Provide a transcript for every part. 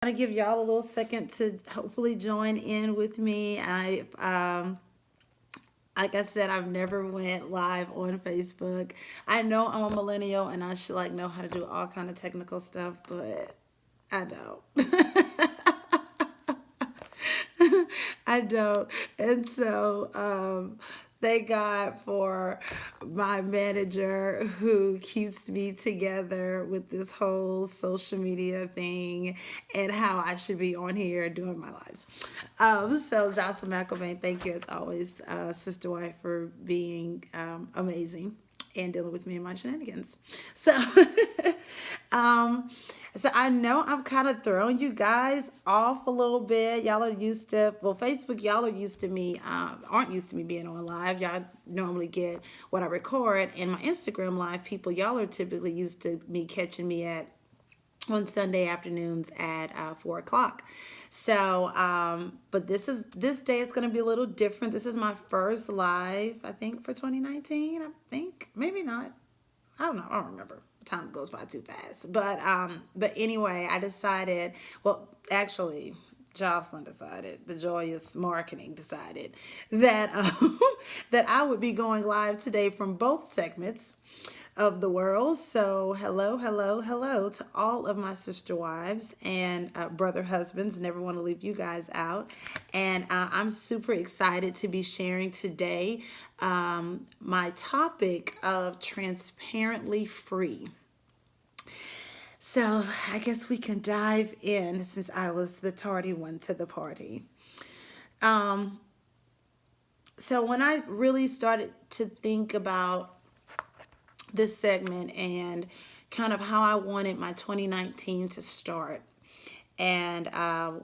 I give y'all a little second to hopefully join in with me. Like I said, I've never went live on Facebook. I know I'm a millennial and I should like know how to do all kind of technical stuff, but I don't. I don't. And so, thank God for my manager who keeps me together with this whole social media thing and how I should be on here doing my lives. So, Jocelyn McElvain, thank you as always, Sister Wife, for being amazing and dealing with me and my shenanigans. So, um, so I know I'm kind of throwing you guys off a little bit. Y'all are used to, well, Facebook, y'all are used to me, aren't used to me being on live. Y'all normally get what I record. And my Instagram live people, y'all are typically used to me catching me at on Sunday afternoons at 4 o'clock. So, but this day is going to be a little different. This is my first live, I think, for 2019. I think maybe not. I don't know. I don't remember. Time goes by too fast. But anyway, I decided. Well, actually, Jocelyn decided. The Joyous Marketing decided that that I would be going live today from both segments of the world. So, hello, hello, hello to all of my sister wives and brother husbands. Never want to leave you guys out. And I'm super excited to be sharing today my topic of transparently free. So, I guess we can dive in since I was the tardy one to the party. Um, so, when I really started to think about this segment and kind of how I wanted my 2019 to start and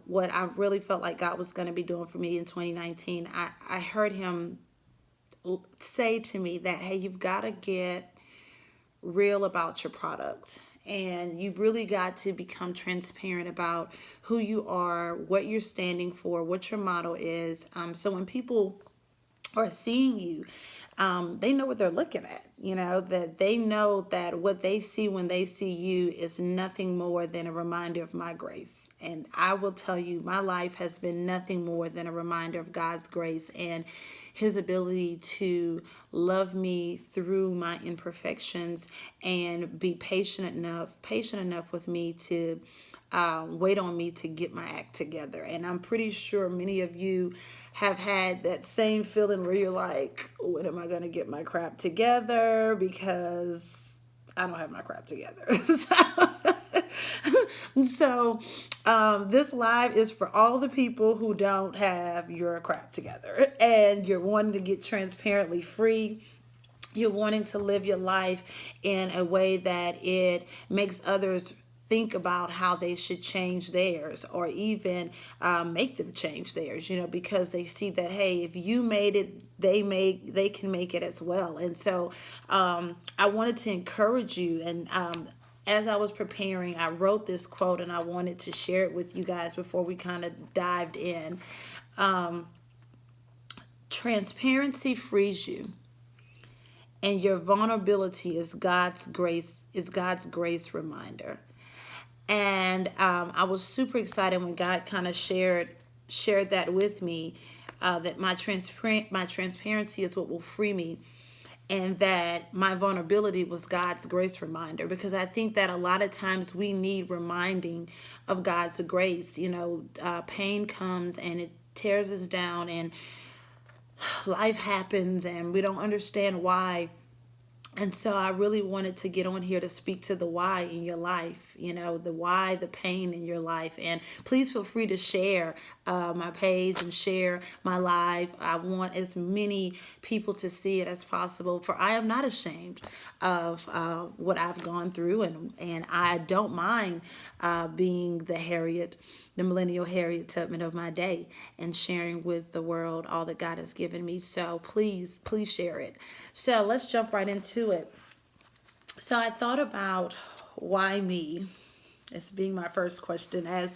what I really felt like God was going to be doing for me in 2019. I heard him say to me that, hey, you've got to get real about your product. And you've really got to become transparent about who you are, what you're standing for, what your motto is. So when people are seeing you, they know what they're looking at. You know, that they know that what they see when they see you is nothing more than a reminder of my grace. And I will tell you, my life has been nothing more than a reminder of God's grace and his ability to love me through my imperfections and be patient enough with me to wait on me to get my act together. And I'm pretty sure many of you have had that same feeling where you're like, when am I going to get my crap together? Because I don't have my crap together. So, this live is for all the people who don't have your crap together and you're wanting to get transparently free. You're wanting to live your life in a way that it makes others think about how they should change theirs or even make them change theirs, you know, because they see that, hey, if you made it, they can make it as well. And so I wanted to encourage you. And as I was preparing, I wrote this quote and I wanted to share it with you guys before we kind of dived in. Transparency frees you, and your vulnerability is God's grace reminder. And I was super excited when God kind of shared that with me, that my transparency is what will free me, and that my vulnerability was God's grace reminder. Because I think that a lot of times we need reminding of God's grace. You know, pain comes and it tears us down, and life happens, and we don't understand why. And so I really wanted to get on here to speak to the why in your life, you know, the why, the pain in your life. And please feel free to share my page and share my live. I want as many people to see it as possible, for I am not ashamed of what I've gone through. And I don't mind being the millennial Harriet Tubman of my day, and sharing with the world all that God has given me. So please share it. So let's jump right into it. So I thought about why me as being my first question, as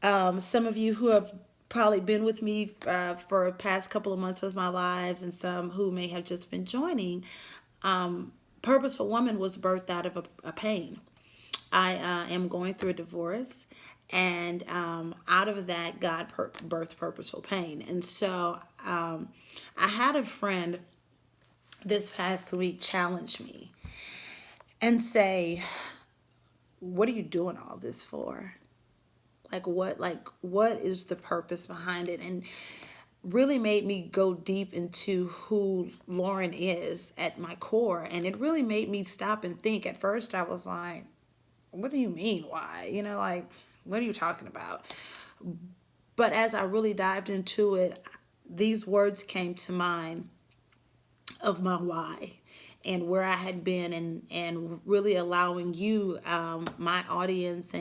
some of you who have probably been with me for the past couple of months with my lives, and some who may have just been joining. Purposeful Woman was birthed out of a pain. I am going through a divorce, And out of that, God birthed purposeful pain. And so I had a friend this past week challenge me and say, what are you doing all this for? What is the purpose behind it? And really made me go deep into who Lauren is at my core. And it really made me stop and think. At first I was like, what do you mean why? Like, what are you talking about? But as I really dived into it, these words came to mind of my why and where I had been, and really allowing you, my audience,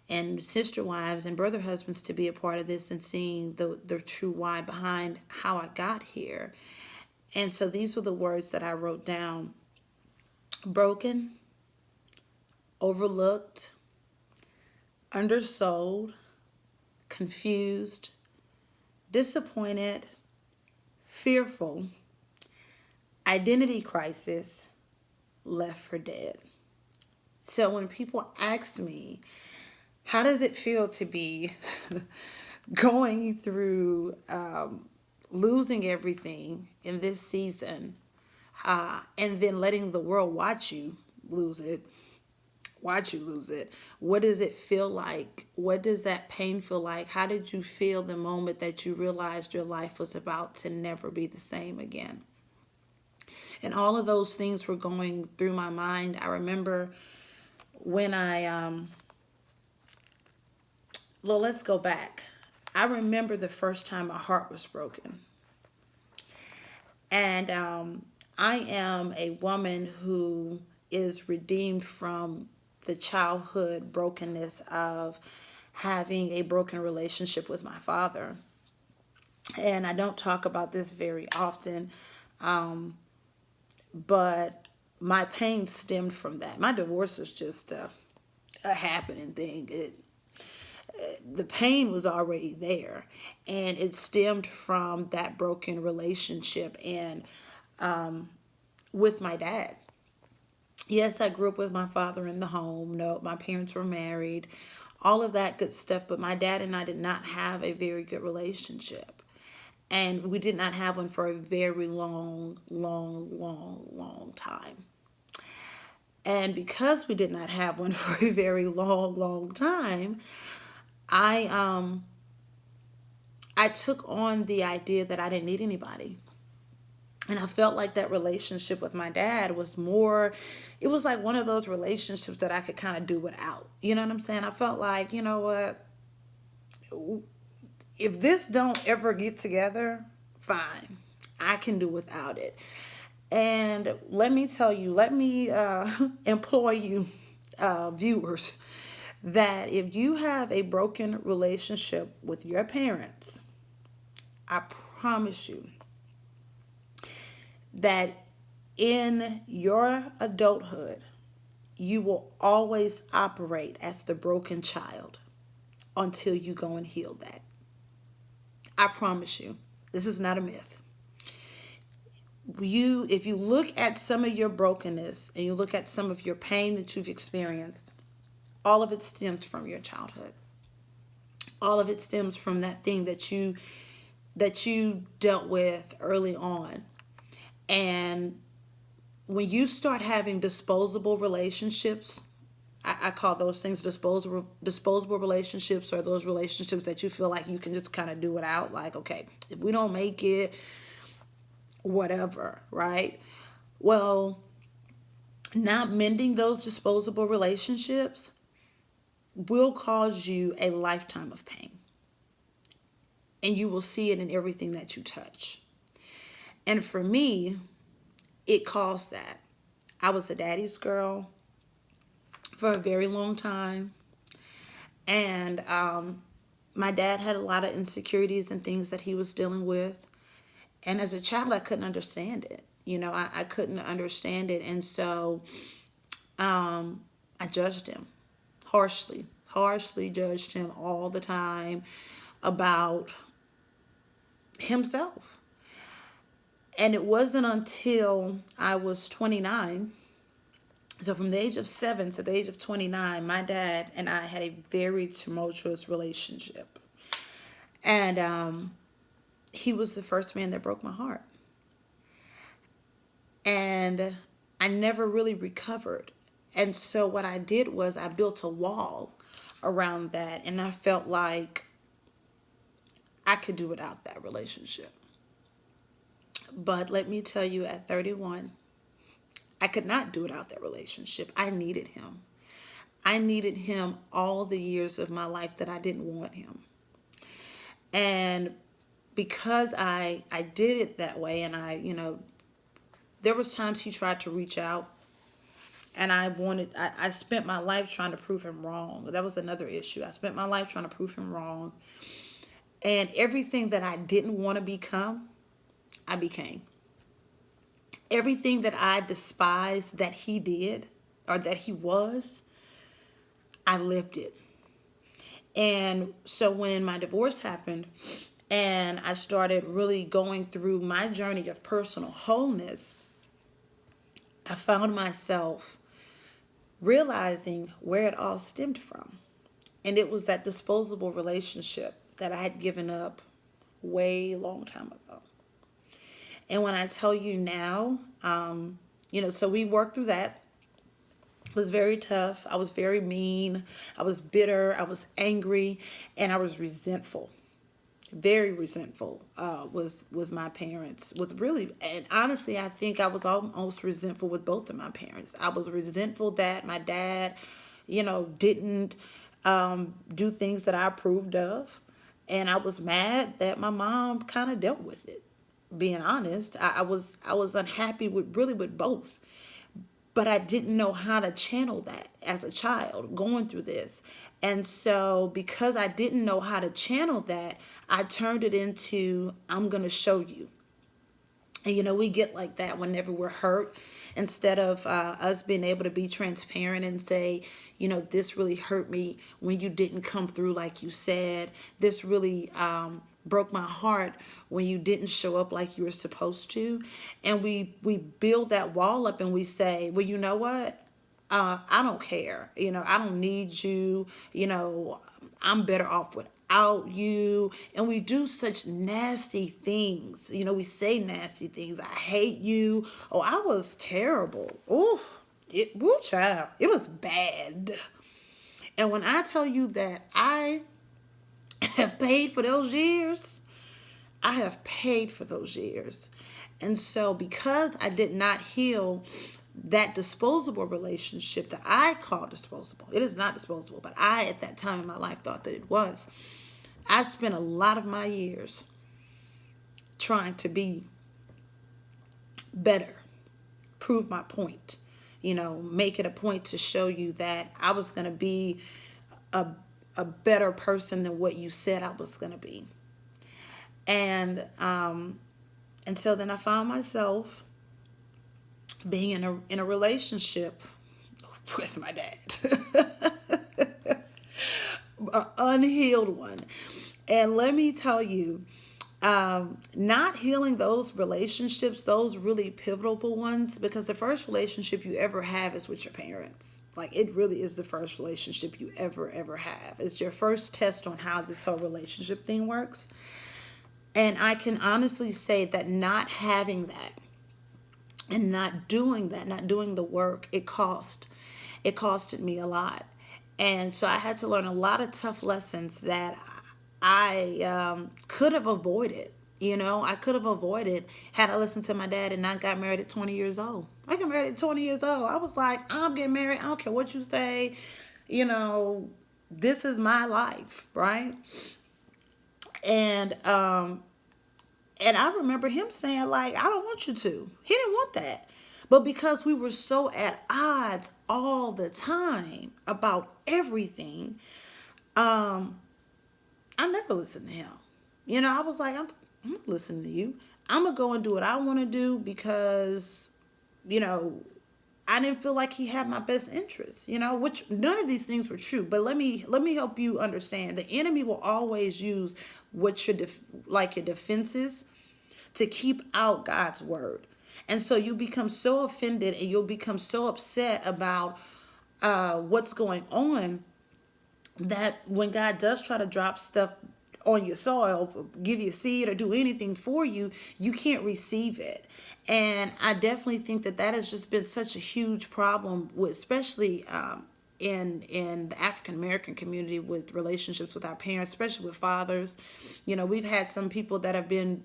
and sister wives and brother husbands to be a part of this, and seeing the true why behind how I got here. And so these were the words that I wrote down: broken, overlooked, undersold, confused, disappointed, fearful, identity crisis, left for dead. So when people ask me, how does it feel to be going through losing everything in this season, and then letting the world watch you lose it? What does it feel like? What does that pain feel like? How did you feel the moment that you realized your life was about to never be the same again? And all of those things were going through my mind. I remember when well, let's go back. I remember the first time my heart was broken. And I am a woman who is redeemed from the childhood brokenness of having a broken relationship with my father. And I don't talk about this very often, but my pain stemmed from that. My divorce is just a happening thing. The pain was already there, and it stemmed from that broken relationship and with my dad. Yes, I grew up with my father in the home. No, my parents were married, all of that good stuff. But my dad and I did not have a very good relationship. And we did not have one for a very long time. And because we did not have one for a very long time, I I took on the idea that I didn't need anybody. And I felt like that relationship with my dad was more, it was like one of those relationships that I could kind of do without. You know what I'm saying? I felt like, you know what? If this don't ever get together, fine. I can do without it. And let me tell you, let me employ you, viewers, that if you have a broken relationship with your parents, I promise you that in your adulthood, you will always operate as the broken child until you go and heal that. I promise you, this is not a myth. If you look at some of your brokenness and you look at some of your pain that you've experienced, all of it stems from your childhood. All of it stems from that thing that you dealt with early on. And when you start having disposable relationships, I call those things disposable relationships, or those relationships that you feel like you can just kind of do without. Like, okay, if we don't make it, whatever, right? Well, not mending those disposable relationships will cause you a lifetime of pain. And you will see it in everything that you touch. And for me, it caused that. I was a daddy's girl for a very long time. And my dad had a lot of insecurities and things that he was dealing with. And as a child, I couldn't understand it. I couldn't understand it. And so I judged him harshly judged him all the time about himself. And it wasn't until I was 29 So from the age of 7 to the age of 29, my dad and I had a very tumultuous relationship. And he was the first man that broke my heart. And I never really recovered. And so what I did was I built a wall around that, and I felt like I could do without that relationship. But let me tell you, at 31, I could not do without that relationship. I needed him. I needed him all the years of my life that I didn't want him. And because I did it that way, and there was times he tried to reach out, and I spent my life trying to prove him wrong. That was another issue. I spent my life trying to prove him wrong. And everything that I didn't want to become, I became. Everything that I despised that he did or that he was, I lived it. And so when my divorce happened and I started really going through my journey of personal wholeness, I found myself realizing where it all stemmed from. And it was that disposable relationship that I had given up way long time ago. And when I tell you now, so we worked through that. It was very tough. I was very mean. I was bitter. I was angry, and I was resentful. Very resentful with my parents. And honestly, I think I was almost resentful with both of my parents. I was resentful that my dad, didn't do things that I approved of, and I was mad that my mom kind of dealt with it. Being honest, I was unhappy with both. But I didn't know how to channel that as a child going through this. And so because I didn't know how to channel that, I turned it into, I'm going to show you. And, we get like that whenever we're hurt. Instead of us being able to be transparent and say, this really hurt me when you didn't come through like you said. This really broke my heart when you didn't show up like you were supposed to. And we build that wall up and we say, well, you know what? I don't care. I don't need you. I'm better off without you. And we do such nasty things. We say nasty things. I hate you. Oh, I was terrible. Oh, child. It was bad. And when I tell you that I have paid for those years, I have paid for those years. And so because I did not heal that disposable relationship that I call disposable, it is not disposable, but I at that time in my life thought that it was. I spent a lot of my years trying to be better, prove my point, make it a point to show you that I was going to be a better person than what you said I was going to be. And so then I found myself being in a relationship with my dad, an unhealed one. And let me tell you, not healing those relationships, those really pivotal ones, because the first relationship you ever have is with your parents. Like, it really is the first relationship you ever have. It's your first test on how this whole relationship thing works. And I can honestly say that not having that and not doing the work, it costed me a lot. And so I had to learn a lot of tough lessons that I could have avoided. I could have avoided had I listened to my dad and not got married at 20 years old. I got married at 20 years old. I was like, I'm getting married. I don't care what you say. This is my life, right? And I remember him saying, like, I don't want you to. He didn't want that. But because we were so at odds all the time about everything, I never listened to him. I was like, I'm not listening to you. I'm going to go and do what I want to do because, I didn't feel like he had my best interests, which none of these things were true. But let me help you understand. The enemy will always use what your defenses to keep out God's word. And so you become so offended and you'll become so upset about what's going on, that when God does try to drop stuff on your soil, give you seed or do anything for you, you can't receive it. And I definitely think that that has just been such a huge problem with, especially in the African American community, with relationships with our parents, especially with fathers. We've had some people that have been,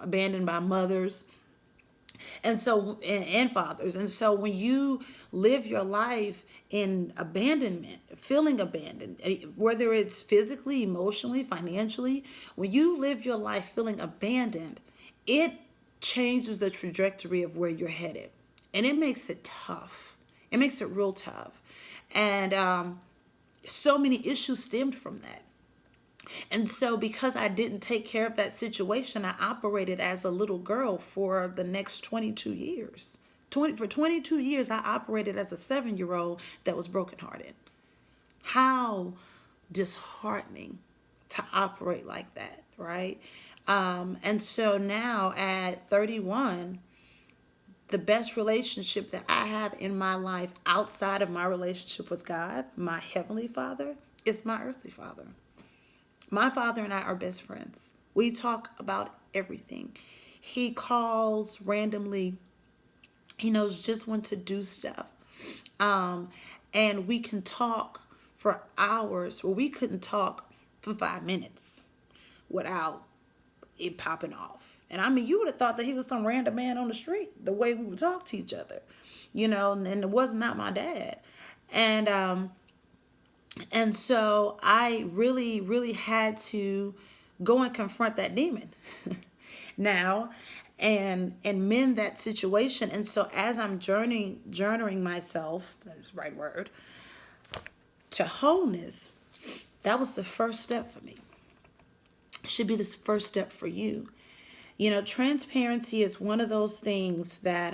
abandoned by mothers, and fathers. And so when you live your life in abandonment, feeling abandoned, whether it's physically, emotionally, financially, when you live your life feeling abandoned, it changes the trajectory of where you're headed, and it makes it tough. It makes it real tough. And so many issues stemmed from that. And so, because I didn't take care of that situation, I operated as a little girl for the next 22 years. For 22 years, I operated as a 7-year-old that was brokenhearted. How disheartening to operate like that, right? And so now at 31, the best relationship that I have in my life outside of my relationship with God, my Heavenly Father, is my earthly father. My father and I are best friends. We talk about everything. He calls randomly. He knows just when to do stuff. And we can talk for hours. Well, we couldn't talk for 5 minutes without it popping off. And I mean, you would have thought that he was some random man on the street, the way we would talk to each other, and it was not my dad. And so I really, really had to go and confront that demon now, and mend that situation. And so as I'm journeying myself, that's the right word, to wholeness, that was the first step for me. It should be this first step for you. Transparency is one of those things that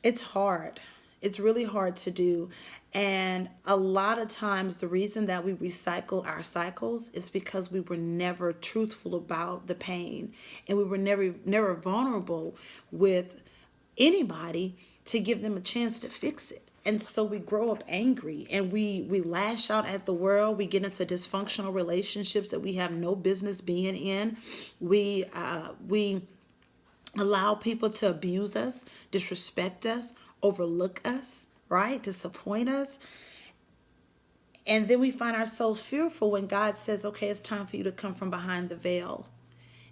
it's hard. It's really hard to do. And a lot of times the reason that we recycle our cycles is because we were never truthful about the pain, and we were never vulnerable with anybody to give them a chance to fix it. And so we grow up angry, and we lash out at the world. We get into dysfunctional relationships that we have no business being in. We allow people to abuse us, disrespect us, overlook us, right? Disappoint us. And then we find ourselves fearful when God says, okay, it's time for you to come from behind the veil.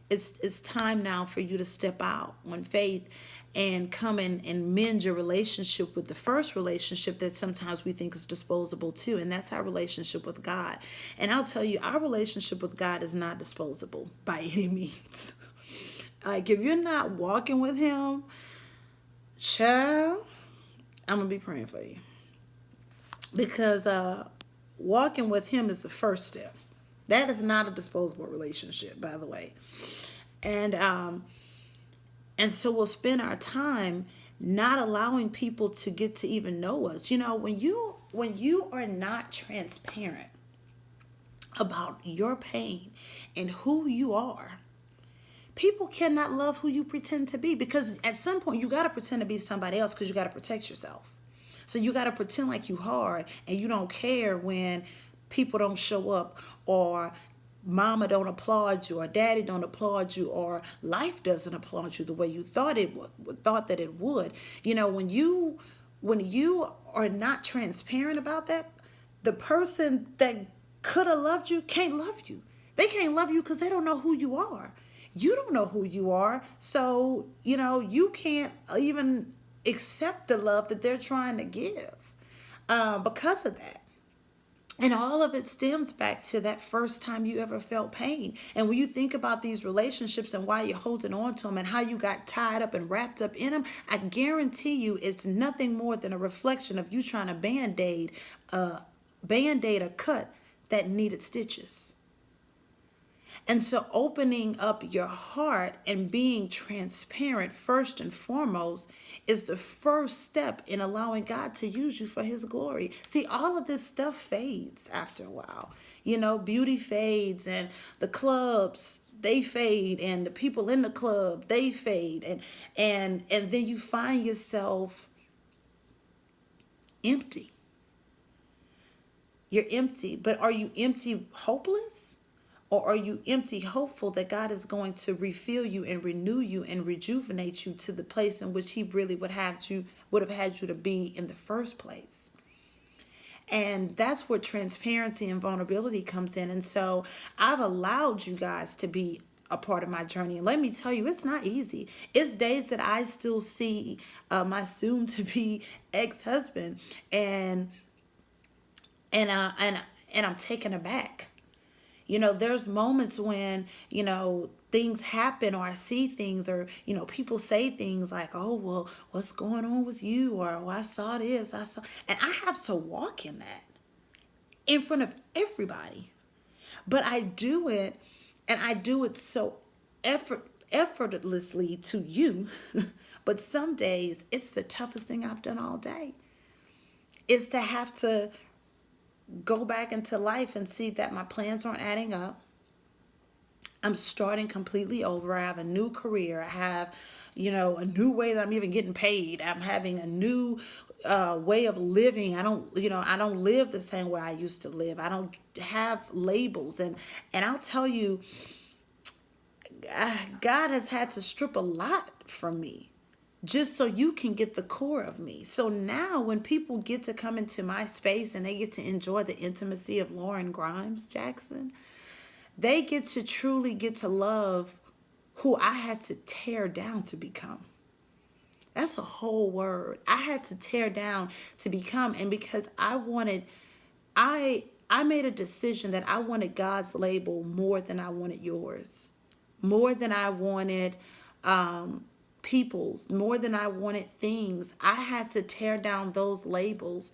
It's time now for you to step out on faith and come and mend your relationship with the first relationship that sometimes we think is disposable too. And that's our relationship with God. And I'll tell you, our relationship with God is not disposable by any means. Like, if you're not walking with him, child, I'm going to be praying for you. Because walking with him is the first step. That is not a disposable relationship, by the way. And so we'll spend our time not allowing people to get to even know us. When you are not transparent about your pain and who you are, people cannot love who you pretend to be, because at some point you got to pretend to be somebody else because you got to protect yourself. So you got to pretend like you hard and you don't care when people don't show up, or mama don't applaud you, or daddy don't applaud you, or life doesn't applaud you the way you thought that it would. When you are not transparent about that, the person that could have loved you can't love you. They can't love you because they don't know who you are. You don't know who you are. So, you can't even accept the love that they're trying to give because of that. And all of it stems back to that first time you ever felt pain. And when you think about these relationships and why you're holding on to them and how you got tied up and wrapped up in them, I guarantee you it's nothing more than a reflection of you trying to band-aid a cut that needed stitches. And so opening up your heart and being transparent first and foremost is the first step in allowing God to use you for his glory. See, all of this stuff fades after a while. Beauty fades, and the clubs, they fade, and the people in the club, they fade, and then you find yourself empty. You're empty, but are you empty hopeless? Or are you empty hopeful that God is going to refill you and renew you and rejuvenate you to the place in which he really would have had you to be in the first place? And that's where transparency and vulnerability comes in. And so I've allowed you guys to be a part of my journey. And let me tell you, it's not easy. It's days that I still see my soon to be ex-husband and I'm taken aback. There's moments when, things happen, or I see things, or, people say things like, oh, well, what's going on with you? Or, oh, I saw this, and I have to walk in that in front of everybody. But I do it, and I do it so effortlessly to you. But some days it's the toughest thing I've done all day, is to have to go back into life and see that my plans aren't adding up. I'm starting completely over. I have a new career. I have, a new way that I'm even getting paid. I'm having a new way of living. I don't live the same way I used to live. I don't have labels. And I'll tell you, God has had to strip a lot from me, just so you can get the core of me. So now when people get to come into my space and they get to enjoy the intimacy of Lauren Grimes Jackson, they get to truly get to love who I had to tear down to become. That's a whole word. I had to tear down to become. And because I made a decision that I wanted God's label more than I wanted yours, more than I wanted people's, more than I wanted things. I had to tear down those labels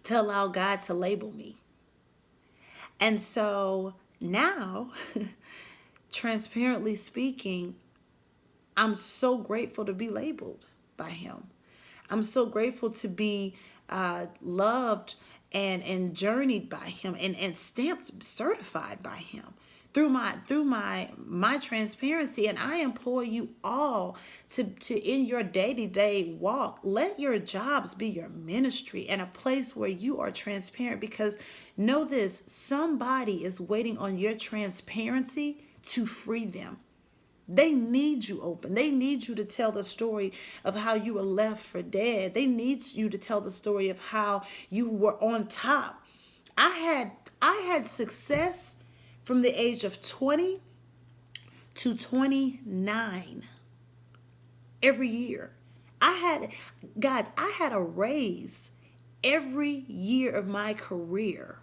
to allow God to label me. And so now, transparently speaking, I'm so grateful to be labeled by him. I'm so grateful to be loved and journeyed by him and stamped, certified by him through my transparency. And I implore you all to in your day-to-day walk, let your jobs be your ministry and a place where you are transparent, because know this, somebody is waiting on your transparency to free them. They need you open. They need you to tell the story of how you were left for dead. They need you to tell the story of how you were on top. I had success from the age of 20 to 29 every year. I had a raise every year of my career.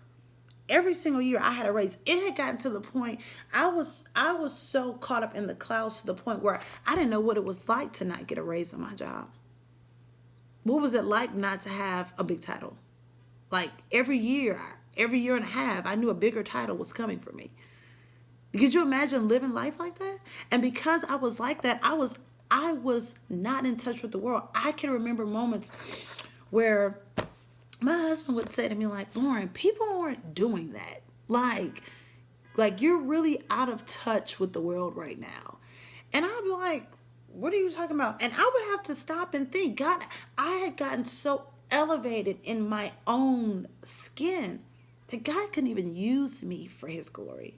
Every single year I had a raise. It had gotten to the point I was so caught up in the clouds to the point where I didn't know what it was like to not get a raise on my job. What was it like not to have a big title? Like every year and a half, I knew a bigger title was coming for me. Could you imagine living life like that? And because I was like that, I was not in touch with the world. I can remember moments where my husband would say to me, like, Lauren, people aren't doing that. Like you're really out of touch with the world right now. And I'd be like, what are you talking about? And I would have to stop and think, God, I had gotten so elevated in my own skin that God couldn't even use me for his glory.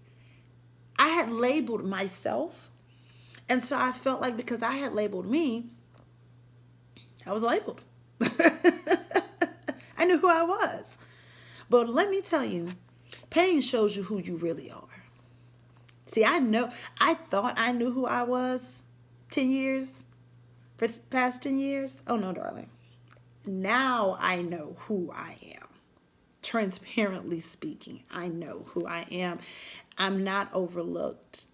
I had labeled myself. And so I felt like because I had labeled me, I was labeled. I knew who I was. But let me tell you, pain shows you who you really are. See, I thought I knew who I was 10 years, for the past 10 years. Oh no, darling. Now I know who I am. Transparently speaking, I know who I am. I'm not overlooked.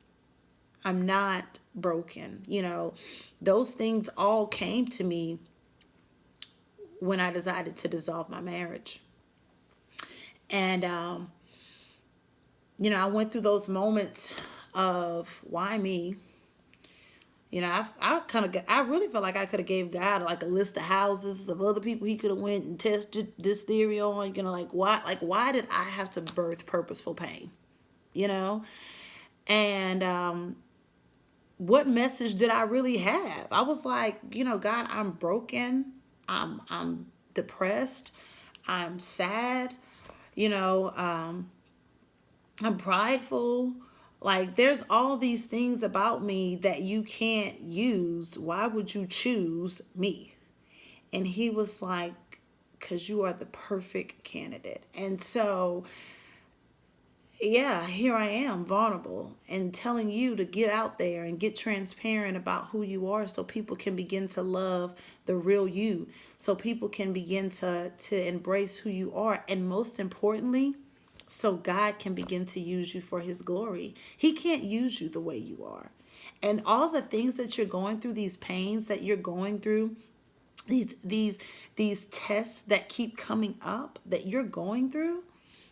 I'm not broken. Those things all came to me when I decided to dissolve my marriage. And, I went through those moments of why me? I really felt like I could have gave God like a list of houses of other people he could have went and tested this theory on, why did I have to birth purposeful pain? And what message did I really have? I was like, God, I'm broken. I'm depressed. I'm sad. You know, I'm prideful. Like, there's all these things about me that you can't use. Why would you choose me? And he was like, because you are the perfect candidate. And so, yeah, here I am, vulnerable, and telling you to get out there and get transparent about who you are so people can begin to love the real you, so people can begin to embrace who you are, and most importantly, so God can begin to use you for his glory. He can't use you the way you are. And all the things that you're going through, these pains that you're going through, these tests that keep coming up that you're going through,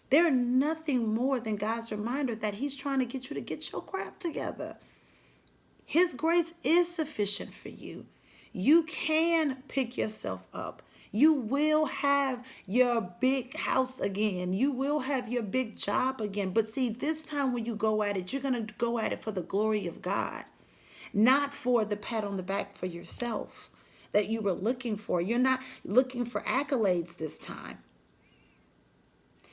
they're nothing more than God's reminder that he's trying to get you to get your crap together. His grace is sufficient for you. You can pick yourself up. You will have your big house again. You will have your big job again. But see, this time when you go at it, you're going to go at it for the glory of God, not for the pat on the back for yourself that you were looking for. You're not looking for accolades this time.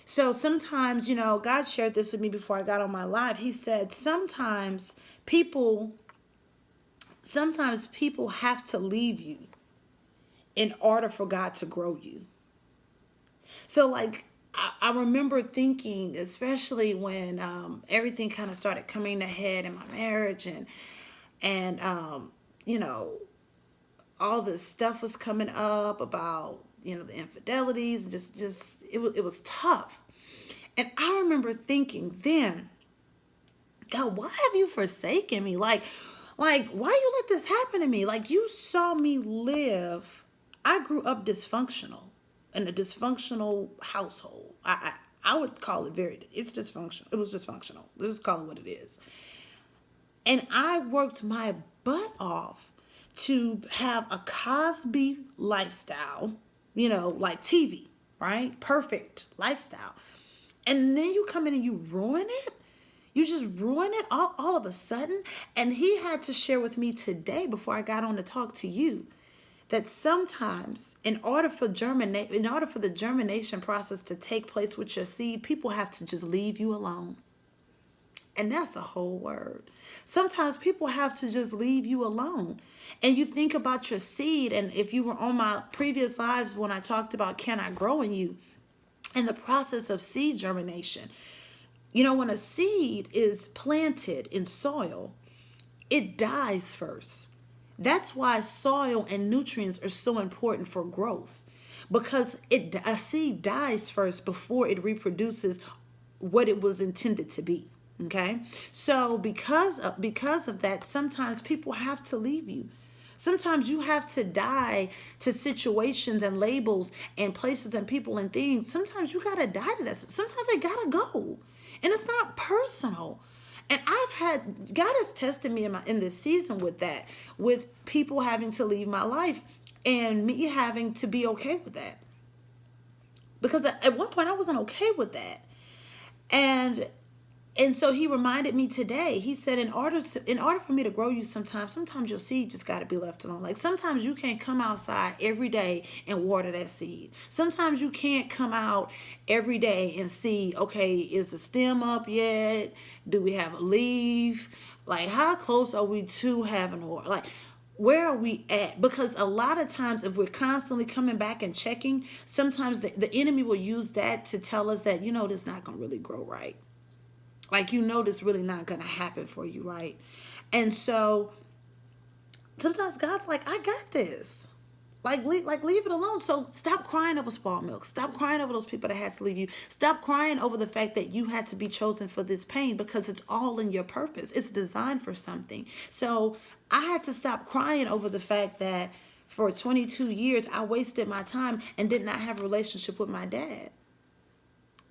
So sometimes, God shared this with me before I got on my live. He said, sometimes people have to leave you in order for God to grow you. So like, I remember thinking, especially when everything kind of started coming to head in my marriage, and all this stuff was coming up about, the infidelities, and just it was tough. And I remember thinking then, God, why have you forsaken me? Like, why you let this happen to me? Like, you saw me live. I grew up dysfunctional in a dysfunctional household. I would call it it's dysfunctional. It was dysfunctional. Let's just call it what it is. And I worked my butt off to have a Cosby lifestyle, like TV, right? Perfect lifestyle. And then you come in and you ruin it. You just ruin it all of a sudden. And he had to share with me today before I got on to talk to you that sometimes in order for the germination process to take place with your seed, people have to just leave you alone. And that's a whole word. Sometimes people have to just leave you alone. And you think about your seed. And if you were on my previous lives when I talked about can I grow in you, and the process of seed germination, when a seed is planted in soil, it dies first. That's why soil and nutrients are so important for growth, because a seed dies first before it reproduces what it was intended to be. Okay, so because of that, sometimes people have to leave you. Sometimes you have to die to situations and labels and places and people and things. Sometimes you gotta die to that. Sometimes they gotta go, and it's not personal. And God has tested me in this season with that, with people having to leave my life and me having to be okay with that. Because at one point I wasn't okay with that. And so he reminded me today. He said, in order for me to grow you, sometimes your seed just got to be left alone. Like, sometimes you can't come outside every day and water that seed. Sometimes you can't come out every day and see, okay, is the stem up yet? Do we have a leaf? Like, how close are we to having a water? Like, where are we at? Because a lot of times, if we're constantly coming back and checking, sometimes the enemy will use that to tell us that, this is not going to really grow right. Like, this really not going to happen for you, right? And so sometimes God's like, I got this. Leave it alone. So stop crying over spoiled milk. Stop crying over those people that had to leave you. Stop crying over the fact that you had to be chosen for this pain, because it's all in your purpose. It's designed for something. So I had to stop crying over the fact that for 22 years, I wasted my time and did not have a relationship with my dad.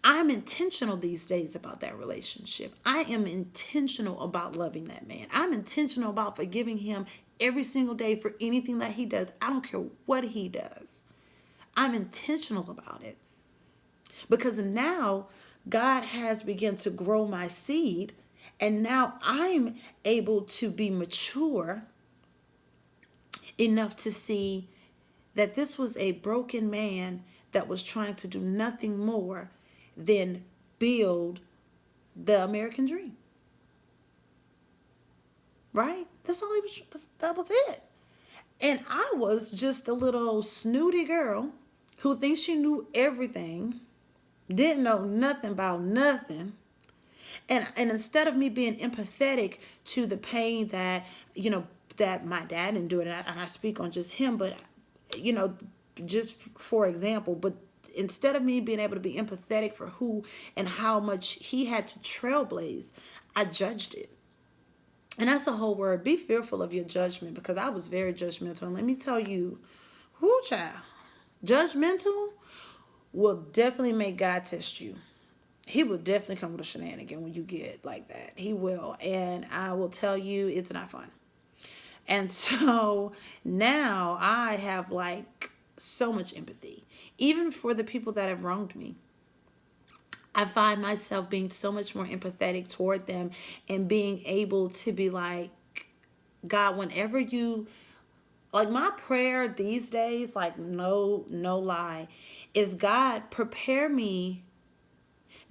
I'm intentional these days about that relationship. I am intentional about loving that man. I'm intentional about forgiving him every single day for anything that he does. I don't care what he does. I'm intentional about it. Because now God has begun to grow my seed, And now I'm able to be mature enough to see that this was a broken man that was trying to do nothing more than build the American dream. Right? That's all he was. That was it. And I was just a little snooty girl who thinks she knew everything, didn't know nothing about nothing. And instead of me being empathetic to the pain that, that my dad endured, and I speak on just him, but, you know, just for example, but instead of me being able to be empathetic for who and how much he had to trailblaze, I judged it. And that's a whole word. Be fearful of your judgment, because I was very judgmental. And let me tell you, whoo child, judgmental will definitely make God test you. He will definitely come with a shenanigan when you get like that. He will. And I will tell you, it's not fun. And so now I have like so much empathy, even for the people that have wronged me. I find myself being so much more empathetic toward them and being able to be like, God, whenever you, like my prayer these days, like no lie, is God, prepare me.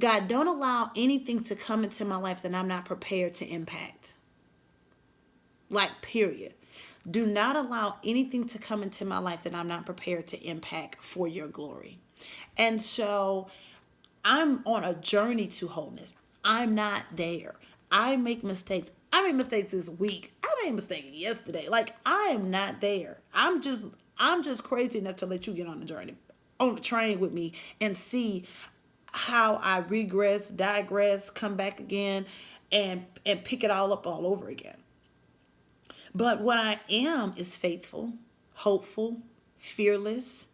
God, don't allow anything to come into my life that I'm not prepared to impact. Like, period. Do not allow anything to come into my life that I'm not prepared to impact for your glory. And so I'm on a journey to wholeness. I'm not there. I make mistakes. I made mistakes this week. I made a mistake yesterday. Like, I am not there. I'm just crazy enough to let you get on the journey, on the train with me, and see how I regress, digress, come back again, and pick it all up all over again. But what I am is faithful, hopeful, fearless,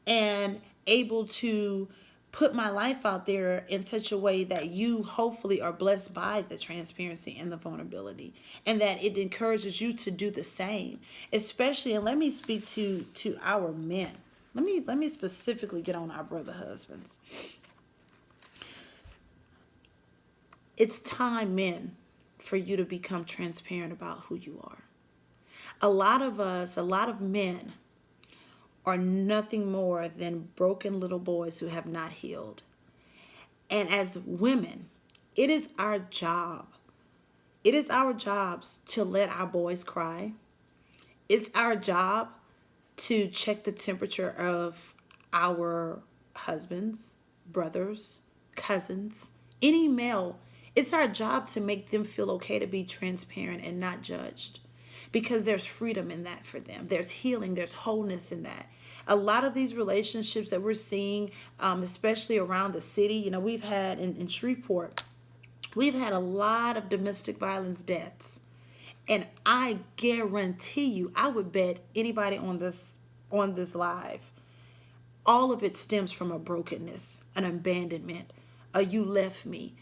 and able to put my life out there in such a way that you hopefully are blessed by the transparency and the vulnerability, and that it encourages you to do the same. Especially, and let me speak to our men. Let me specifically get on our brother husbands. It's time, men, for you to become transparent about who you are. A lot of us, a lot of men, are nothing more than broken little boys who have not healed. And as women, it is our job. It is our jobs to let our boys cry. It's our job to check the temperature of our husbands, brothers, cousins, any male. It's our job to make them feel okay to be transparent and not judged, because there's freedom in that for them. There's healing, there's wholeness in that. A lot of these relationships that we're seeing, especially around the city, we've had in Shreveport, we've had a lot of domestic violence deaths. And I guarantee you, I would bet anybody on this live, all of it stems from a brokenness, an abandonment, a you left me,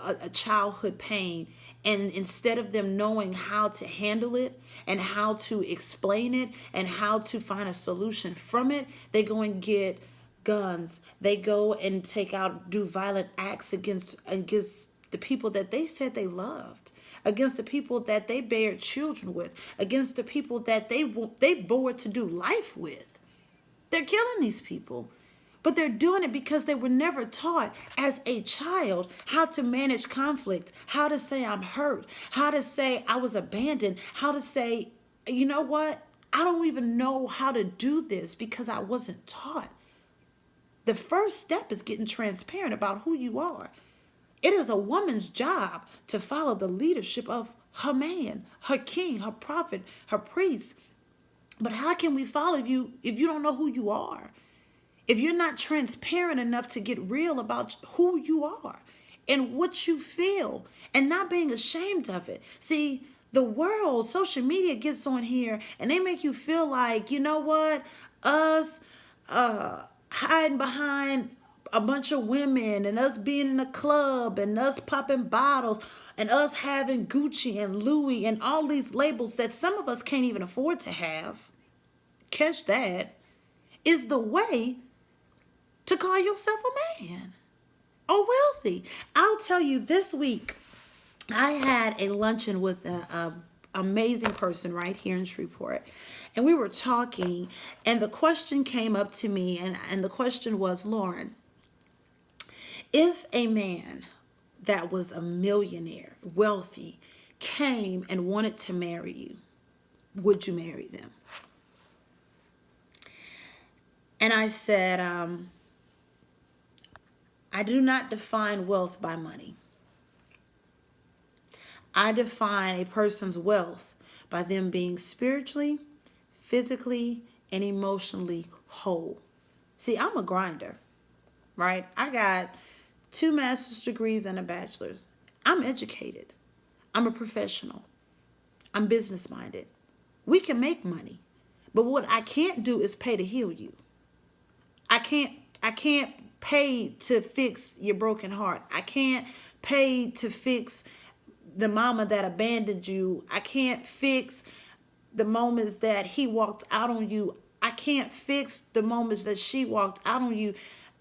a childhood pain. And instead of them knowing how to handle it and how to explain it and how to find a solution from it, they go and get guns. They go and do violent acts against the people that they said they loved, against the people that they bared children with, against the people that they bore to do life with. They're killing these people. But they're doing it because they were never taught as a child how to manage conflict, how to say I'm hurt, how to say I was abandoned, how to say, you know what? I don't even know how to do this because I wasn't taught. The first step is getting transparent about who you are. It is a woman's job to follow the leadership of her man, her king, her prophet, her priest. But how can we follow you if you don't know who you are? If you're not transparent enough to get real about who you are and what you feel and not being ashamed of it. See, the world, social media gets on here and they make you feel like, you know what, us hiding behind a bunch of women and us being in a club and us popping bottles and us having Gucci and Louis and all these labels that some of us can't even afford to have, catch that, is the way to call yourself a man. are wealthy. I'll tell you, this week I had a luncheon with a amazing person right here in Shreveport, and we were talking, and the question came up to me, and the question was, Lauren, if a man that was a millionaire, wealthy, came and wanted to marry you, would you marry them? And I said, I do not define wealth by money. I define a person's wealth by them being spiritually, physically, and emotionally whole. See, I'm a grinder, right? I got 2 master's degrees and a bachelor's. I'm educated. I'm a professional. I'm business minded. We can make money. But what I can't do is pay to heal you. I can't pay to fix your broken heart. I can't pay to fix the mama that abandoned you. I can't fix the moments that he walked out on you. I can't fix the moments that she walked out on you.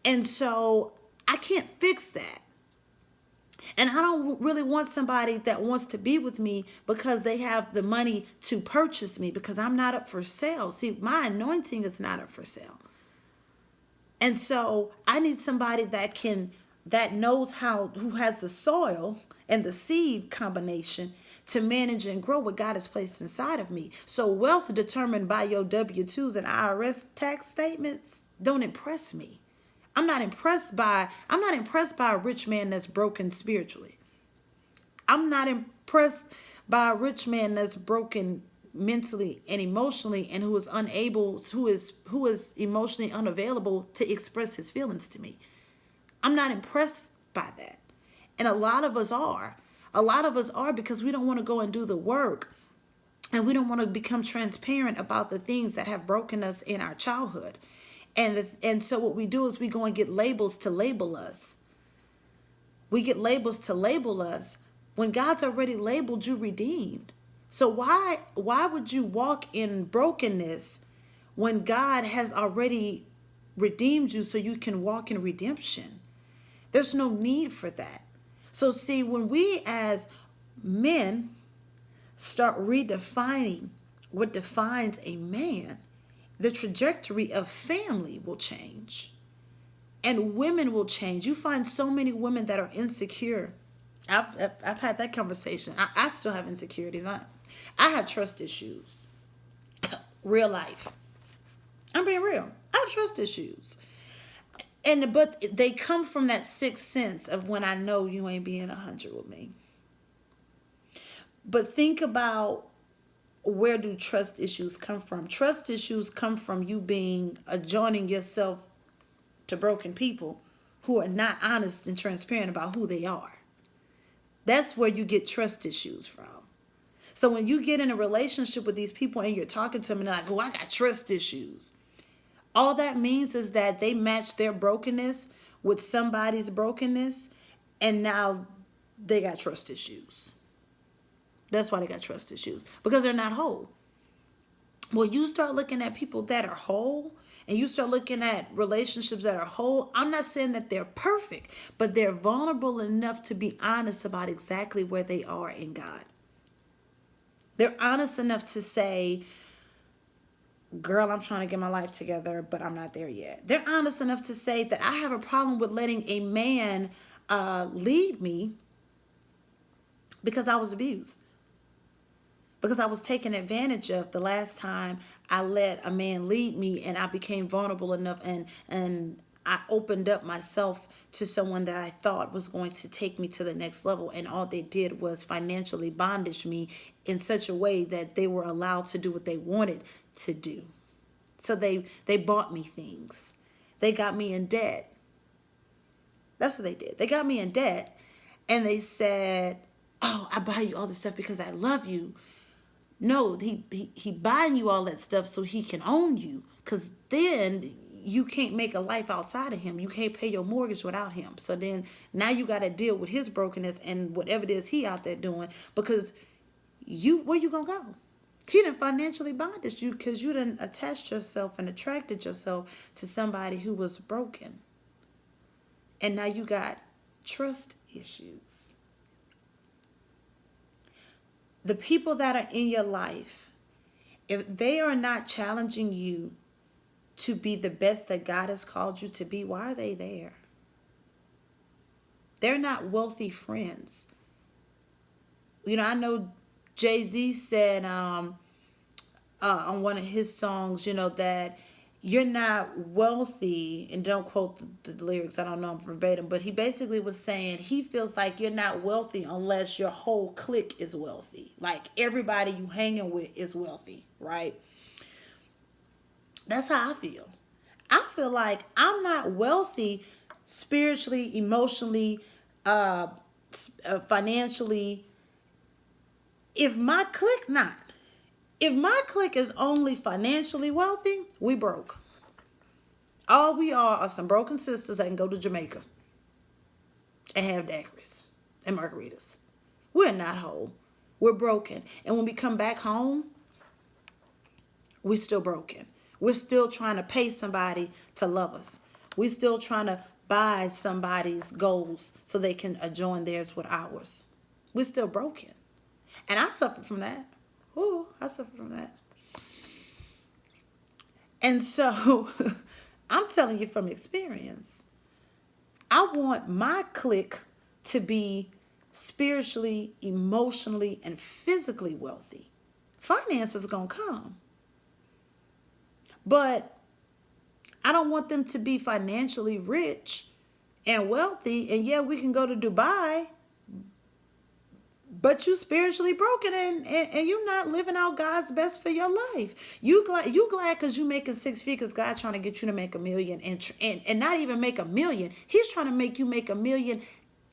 And so I can't fix that. And I don't really want somebody that wants to be with me because they have the money to purchase me, because I'm not up for sale. See, my anointing is not up for sale. And so I need somebody that knows who has the soil and the seed combination to manage and grow what God has placed inside of me. So wealth determined by your W-2s and IRS tax statements don't impress me. I'm not impressed by a rich man that's broken spiritually. I'm not impressed by a rich man that's broken mentally and emotionally, and who is emotionally unavailable to express his feelings to me. I'm not impressed by that. And a lot of us are. A lot of us are because we don't want to go and do the work, and we don't want to become transparent about the things that have broken us in our childhood. And so what we do is we go and get labels to label us. We get labels to label us when God's already labeled you redeemed. So why would you walk in brokenness when God has already redeemed you so you can walk in redemption? There's no need for that. So see, when we as men start redefining what defines a man, the trajectory of family will change, and women will change. You find so many women that are insecure. I've had that conversation. I still have insecurities. I have trust issues. Real life. I'm being real. I have trust issues. But they come from that sixth sense of when I know you ain't being 100 with me. But think about, where do trust issues come from? Trust issues come from you adjoining yourself to broken people who are not honest and transparent about who they are. That's where you get trust issues from. So when you get in a relationship with these people and you're talking to them and they're like, oh, I got trust issues. All that means is that they match their brokenness with somebody's brokenness, and now they got trust issues. That's why they got trust issues, because they're not whole. Well, you start looking at people that are whole, and you start looking at relationships that are whole. I'm not saying that they're perfect, but they're vulnerable enough to be honest about exactly where they are in God. They're honest enough to say, girl, I'm trying to get my life together, but I'm not there yet. They're honest enough to say that I have a problem with letting a man lead me because I was abused. Because I was taken advantage of the last time I let a man lead me, and I became vulnerable enough and I opened up myself to someone that I thought was going to take me to the next level. And all they did was financially bondage me in such a way that they were allowed to do what they wanted to do. So they bought me things. They got me in debt. That's what they did. They got me in debt, and they said, oh, I buy you all this stuff because I love you. No, he buying you all that stuff so he can own you, because then you can't make a life outside of him. You can't pay your mortgage without him. So then now you got to deal with his brokenness and whatever it is he out there doing, because where you gonna go? He done financially bonded you because you done attached yourself and attracted yourself to somebody who was broken. And now you got Trust issues. The people that are in your life, if they are not challenging you to be the best that God has called you to be, why are they there? They're not wealthy friends. You know, I know Jay-Z said on one of his songs, you know, that you're not wealthy, and don't quote the lyrics, I don't know them verbatim, but he basically was saying he feels like you're not wealthy unless your whole clique is wealthy. Like everybody you hanging with is wealthy, right? That's how I feel. I feel like I'm not wealthy spiritually, emotionally, financially, if my clique not. If my clique is only financially wealthy, we broke. All we are some broken sisters that can go to Jamaica and have daiquiris and margaritas. We're not whole. We're broken. And when we come back home, we're still broken. We're still trying to pay somebody to love us. We're still trying to buy somebody's goals so they can adjoin theirs with ours. We're still broken. And I suffered from that. Ooh, I suffered from that. And so I'm telling you from experience, I want my clique to be spiritually, emotionally, and physically wealthy. Finance is going to come. But I don't want them to be financially rich and wealthy. And yeah, we can go to Dubai, but you spiritually broken and you're not living out God's best for your life. You glad because you making 6 figures. God trying to get you to make $1 million and not even make $1 million. He's trying to make you make $1 million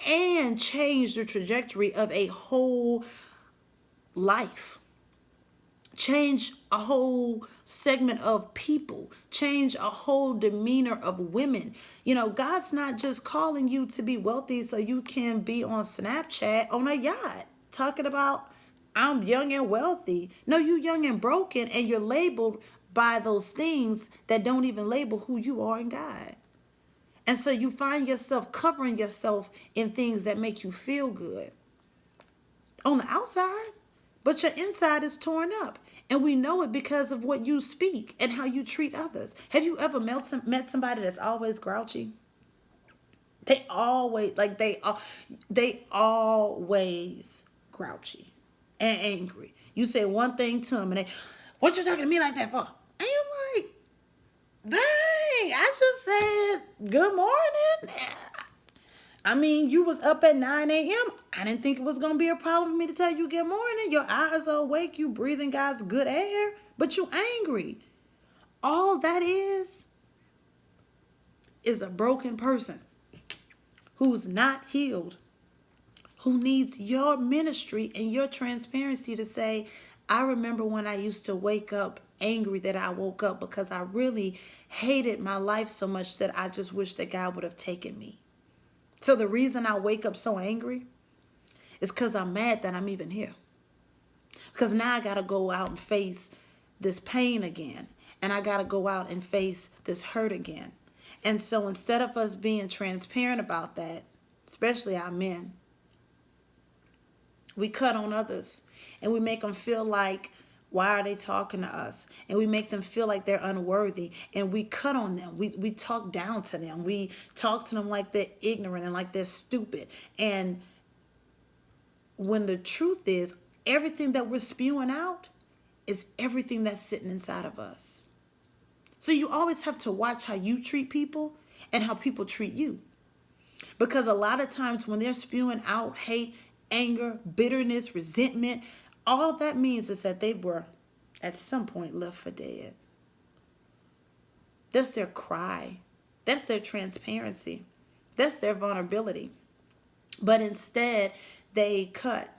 and change the trajectory of a whole life. Change a whole segment of people. Change a whole demeanor of women. You know, God's not just calling you to be wealthy so you can be on Snapchat on a yacht talking about I'm young and wealthy. No, you young and broken, and you're labeled by those things that don't even label who you are in God. And so you find yourself covering yourself in things that make you feel good on the outside, but your inside is torn up. And we know it because of what you speak and how you treat others. Have you ever met somebody that's always grouchy? They always, they always grouchy and angry. You say one thing to them and they, what you talking to me like that for? And you're like, dang, I just said good morning. I mean, you was up at 9 a.m. I didn't think it was going to be a problem for me to tell you good morning. Your eyes are awake. You breathing God's good air, but you angry. All that is a broken person who's not healed, who needs your ministry and your transparency to say, I remember when I used to wake up angry that I woke up because I really hated my life so much that I just wish that God would have taken me. So the reason I wake up so angry is because I'm mad that I'm even here. Because now I got to go out and face this pain again. And I got to go out and face this hurt again. And so instead of us being transparent about that, especially our men, we cut on others and we make them feel like, why are they talking to us? And we make them feel like they're unworthy. And we cut on them. We talk down to them. We talk to them like they're ignorant and like they're stupid. And when the truth is, everything that we're spewing out is everything that's sitting inside of us. So you always have to watch how you treat people and how people treat you. Because a lot of times when they're spewing out hate, anger, bitterness, resentment, all that means is that they were at some point left for dead. That's their cry. That's their transparency. That's their vulnerability. But instead, they cut.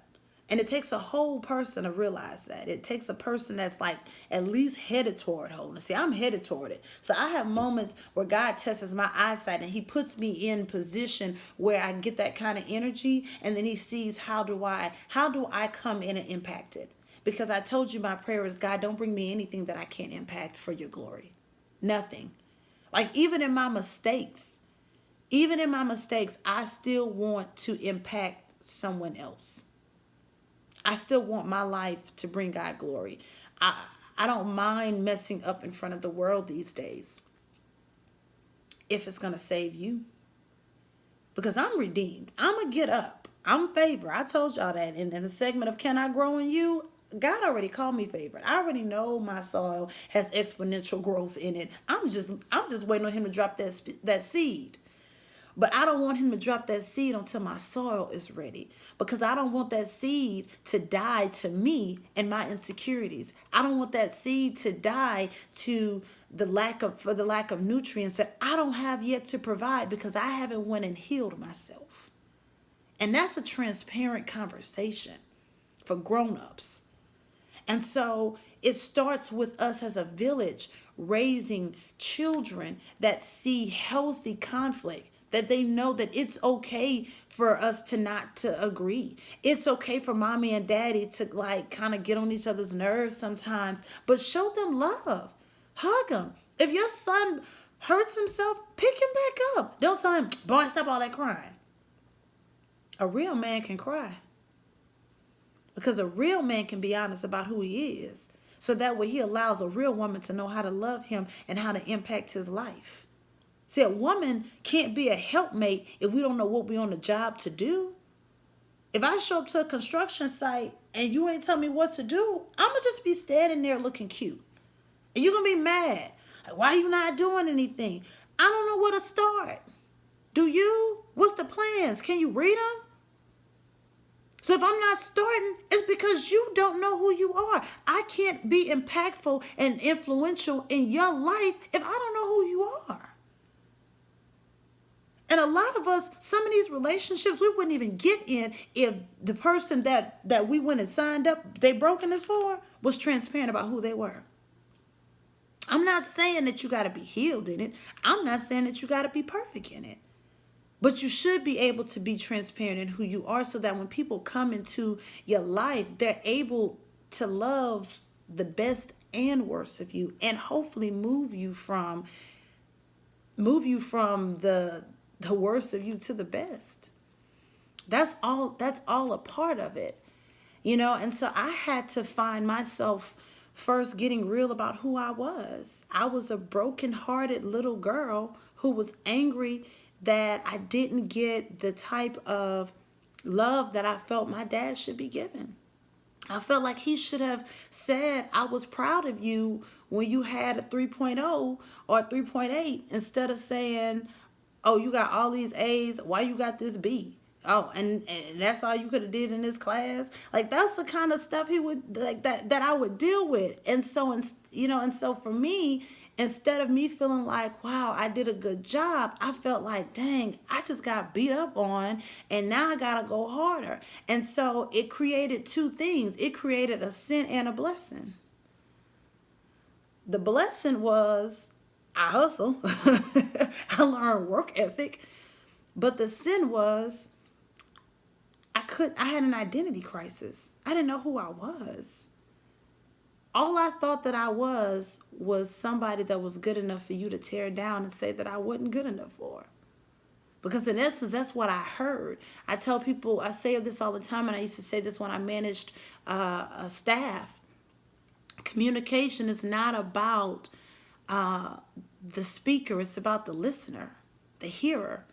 And it takes a whole person to realize that. It takes a person that's like at least headed toward wholeness. See, I'm headed toward it. So I have moments where God tests my eyesight and he puts me in position where I get that kind of energy. And then he sees how do I come in and impact it? Because I told you my prayer is, God, don't bring me anything that I can't impact for your glory. Nothing. Like even in my mistakes, Even in my mistakes, I still want to impact someone else. I still want my life to bring God glory. I I don't mind messing up in front of the world these days if it's going to save you, because I'm redeemed. I'm going to get up. I'm favored. I told y'all that in the segment of Can I Grow in You? God already called me favored. I already know my soil has exponential growth in it. I'm just waiting on him to drop that seed. But I don't want him to drop that seed until my soil is ready, because I don't want that seed to die to me and my insecurities. I don't want that seed to die to for the lack of nutrients that I don't have yet to provide, because I haven't went and healed myself. And that's a transparent conversation for grown-ups. And so it starts with us as a village raising children that see healthy conflict, that they know that it's okay for us to not to agree. It's okay for mommy and daddy to like kind of get on each other's nerves sometimes, but show them love. Hug them. If your son hurts himself, pick him back up. Don't tell him, boy, stop all that crying. A real man can cry, because a real man can be honest about who he is. So that way he allows a real woman to know how to love him and how to impact his life. See, a woman can't be a helpmate if we don't know what we're on the job to do. If I show up to a construction site and you ain't tell me what to do, I'm going to just be standing there looking cute. And you're going to be mad. Like, why are you not doing anything? I don't know where to start. Do you? What's the plans? Can you read them? So if I'm not starting, it's because you don't know who you are. I can't be impactful and influential in your life if I don't know who you are. And a lot of us, some of these relationships we wouldn't even get in if the person that we went and signed up, they broken us for, was transparent about who they were. I'm not saying that you got to be healed in it. I'm not saying that you got to be perfect in it. But you should be able to be transparent in who you are, so that when people come into your life, they're able to love the best and worst of you, and hopefully move you from the worst of you to the best. That's all a part of it. And so I had to find myself first getting real about who I was. I was a broken-hearted little girl who was angry that I didn't get the type of love that I felt my dad should be given. I felt like he should have said, I was proud of you when you had a 3.0 or a 3.8, instead of saying, oh, you got all these A's, why you got this B? Oh, and that's all you could have did in this class. Like, that's the kind of stuff he would like that I would deal with. And so, for me, instead of me feeling like, wow, I did a good job, I felt like, dang, I just got beat up on, and now I gotta go harder. And so it created two things. It created a sin and a blessing. The blessing was I hustle. I learned work ethic. But the sin was I had an identity crisis. I didn't know who I was. All I thought that I was somebody that was good enough for you to tear down and say that I wasn't good enough for. Because in essence, that's what I heard. I tell people, I say this all the time, and I used to say this when I managed a staff. Communication is not about the speaker. It's about the listener, the hearer.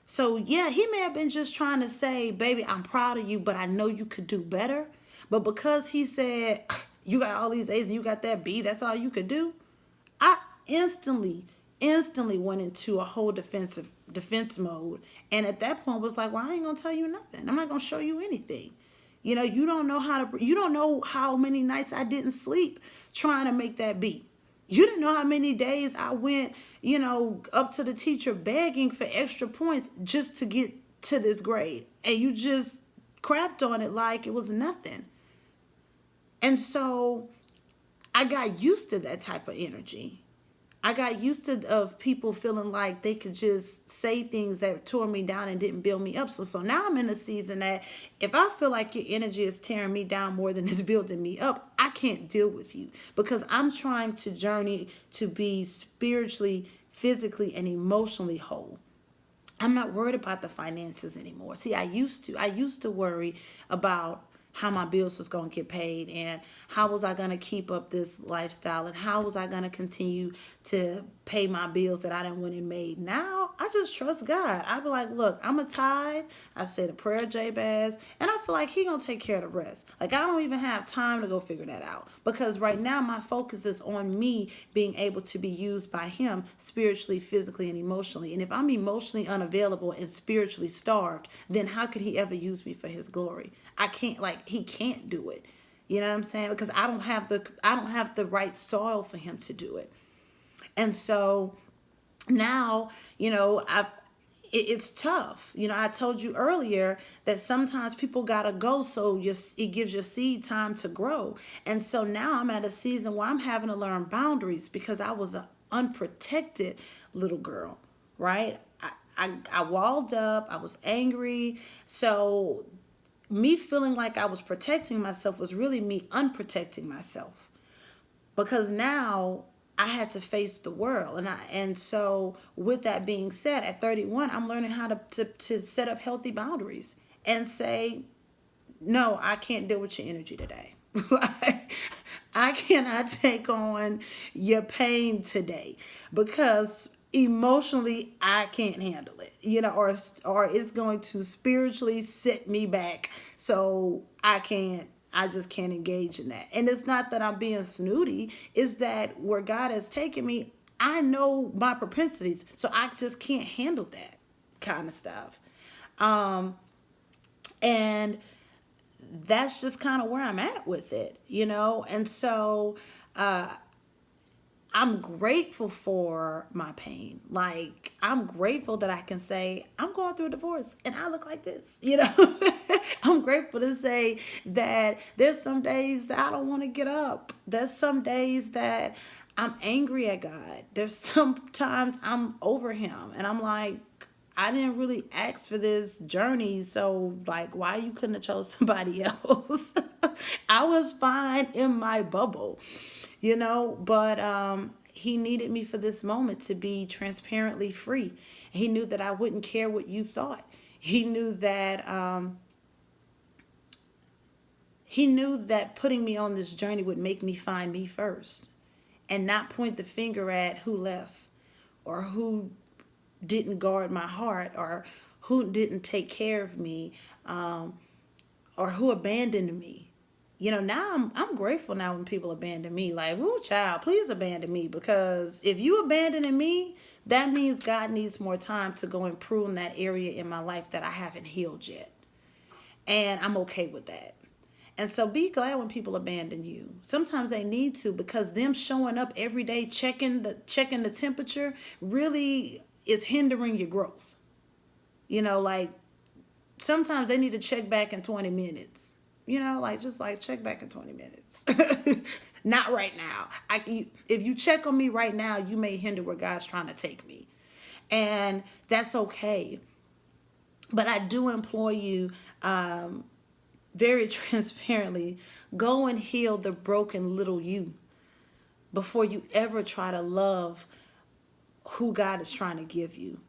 So yeah, he may have been just trying to say, baby, I'm proud of you, but I know you could do better. But because he said, you got all these A's and you got that B, that's all you could do, I instantly went into a whole defense mode. And at that point was like, well, I ain't gonna tell you nothing. I'm not gonna show you anything. You don't know how many nights I didn't sleep trying to make that B. You didn't know how many days I went, up to the teacher begging for extra points just to get to this grade. And you just crapped on it like it was nothing. And I got used to that type of energy. I got used of people feeling like they could just say things that tore me down and didn't build me up. So now I'm in a season that if I feel like your energy is tearing me down more than it's building me up, I can't deal with you, because I'm trying to journey to be spiritually, physically, and emotionally whole. I'm not worried about the finances anymore. See, I used to worry about how my bills was going to get paid, and how was I going to keep up this lifestyle, and how was I going to continue to pay my bills that I didn't win and made. Now I just trust God. I be like, look, I'm a tithe. I said a prayer, Jabez, and I feel like He gonna take care of the rest. Like, I don't even have time to go figure that out, because right now my focus is on me being able to be used by Him spiritually, physically, and emotionally. And if I'm emotionally unavailable and spiritually starved, then how could He ever use me for His glory? I can't, like, He can't do it. You know what I'm saying? Because I don't have the right soil for Him to do it. And so now, it's tough. I told you earlier that sometimes people gotta go, so it gives your seed time to grow. And so now I'm at a season where I'm having to learn boundaries, because I was an unprotected little girl, right? I walled up. I was angry. So me feeling like I was protecting myself was really me unprotecting myself, because now I had to face the world. And so with that being said, at 31, I'm learning how to set up healthy boundaries and say, no, I can't deal with your energy today. Like, I cannot take on your pain today, because emotionally I can't handle it, or it's going to spiritually set me back. So I just can't engage in that. And it's not that I'm being snooty, it's that where God has taken me, I know my propensities, so I just can't handle that kind of stuff. And that's just kind of where I'm at with it. And so I'm grateful for my pain. Like, I'm grateful that I can say, I'm going through a divorce and I look like this. I'm grateful to say that there's some days that I don't want to get up. There's some days that I'm angry at God. There's sometimes I'm over Him and I'm like, I didn't really ask for this journey, so, like, why you couldn't have chose somebody else? I was fine in my bubble. But He needed me for this moment to be transparently free. He knew that I wouldn't care what you thought. He knew that putting me on this journey would make me find me first, and not point the finger at who left, or who didn't guard my heart, or who didn't take care of me, or who abandoned me. Now I'm grateful now when people abandon me. Like, whoo, child, please abandon me, because if you abandoning me, that means God needs more time to go and prune that area in my life that I haven't healed yet. And I'm okay with that. And so be glad when people abandon you. Sometimes they need to, because them showing up every day, checking the temperature, really is hindering your growth. Like, sometimes they need to check back in 20 minutes. Just like check back in 20 minutes. Not right now. If you check on me right now, you may hinder where God's trying to take me. And that's okay. But I do implore you, very transparently, go and heal the broken little you before you ever try to love who God is trying to give you.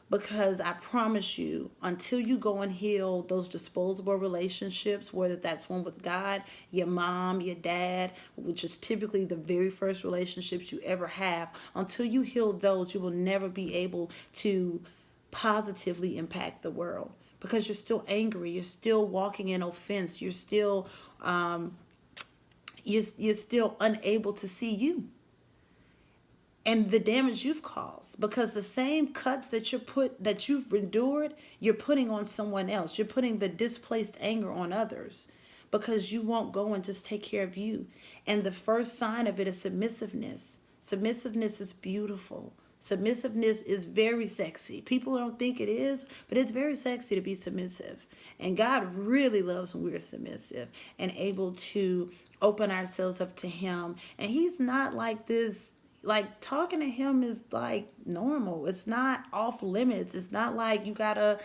Because I promise you, until you go and heal those disposable relationships, whether that's one with God, your mom, your dad, which is typically the very first relationships you ever have, until you heal those, you will never be able to positively impact the world. Because you're still angry, you're still walking in offense, you're still you're still unable to see you and the damage you've caused, because the same cuts that you've endured, you're putting on someone else. You're putting the displaced anger on others, because you won't go and just take care of you. And the first sign of it is submissiveness. Submissiveness is beautiful. Submissiveness is very sexy. People don't think it is, but it's very sexy to be submissive. And God really loves when we're submissive and able to open ourselves up to Him. And He's not like this. Like, talking to Him is like normal. It's not off limits. It's not like you gotta,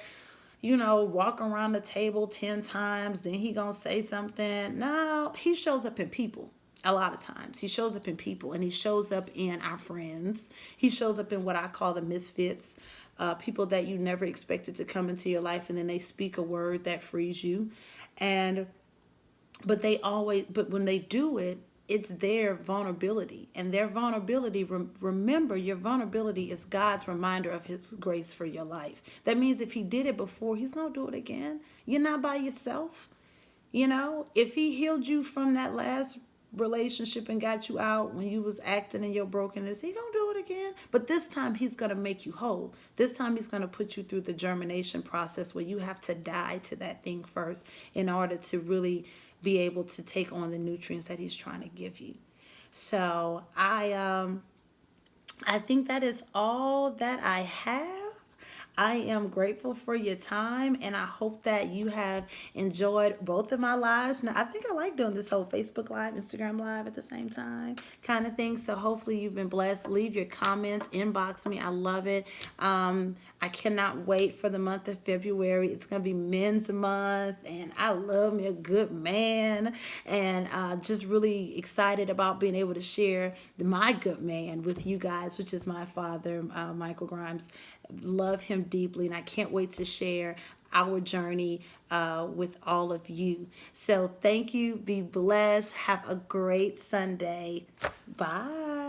walk around the table 10 times, then He gonna say something. No, He shows up in people. A lot of times He shows up in people, and He shows up in our friends. He shows up in what I call the misfits people that you never expected to come into your life, and then they speak a word that frees you. And but when they do it, it's their vulnerability, and their vulnerability, remember, your vulnerability is God's reminder of his grace for your life. That means if he did it before, he's going to do it again. You're not by yourself. If he healed you from that last relationship and got you out when you was acting in your brokenness, he gonna do it again. But this time he's gonna make you whole. This time he's gonna put you through the germination process where you have to die to that thing first in order to really be able to take on the nutrients that he's trying to give you. So I think that is all that I have. I am grateful for your time, and I hope that you have enjoyed both of my lives. Now, I think I like doing this whole Facebook Live, Instagram Live at the same time kind of thing. So hopefully you've been blessed. Leave your comments, inbox me. I love it. I cannot wait for the month of February. It's going to be Men's Month, and I love me a good man, and just really excited about being able to share my good man with you guys, which is my father, Michael Grimes. Love him deeply, and I can't wait to share our journey with all of you. So thank you. Be blessed. Have a great Sunday. Bye.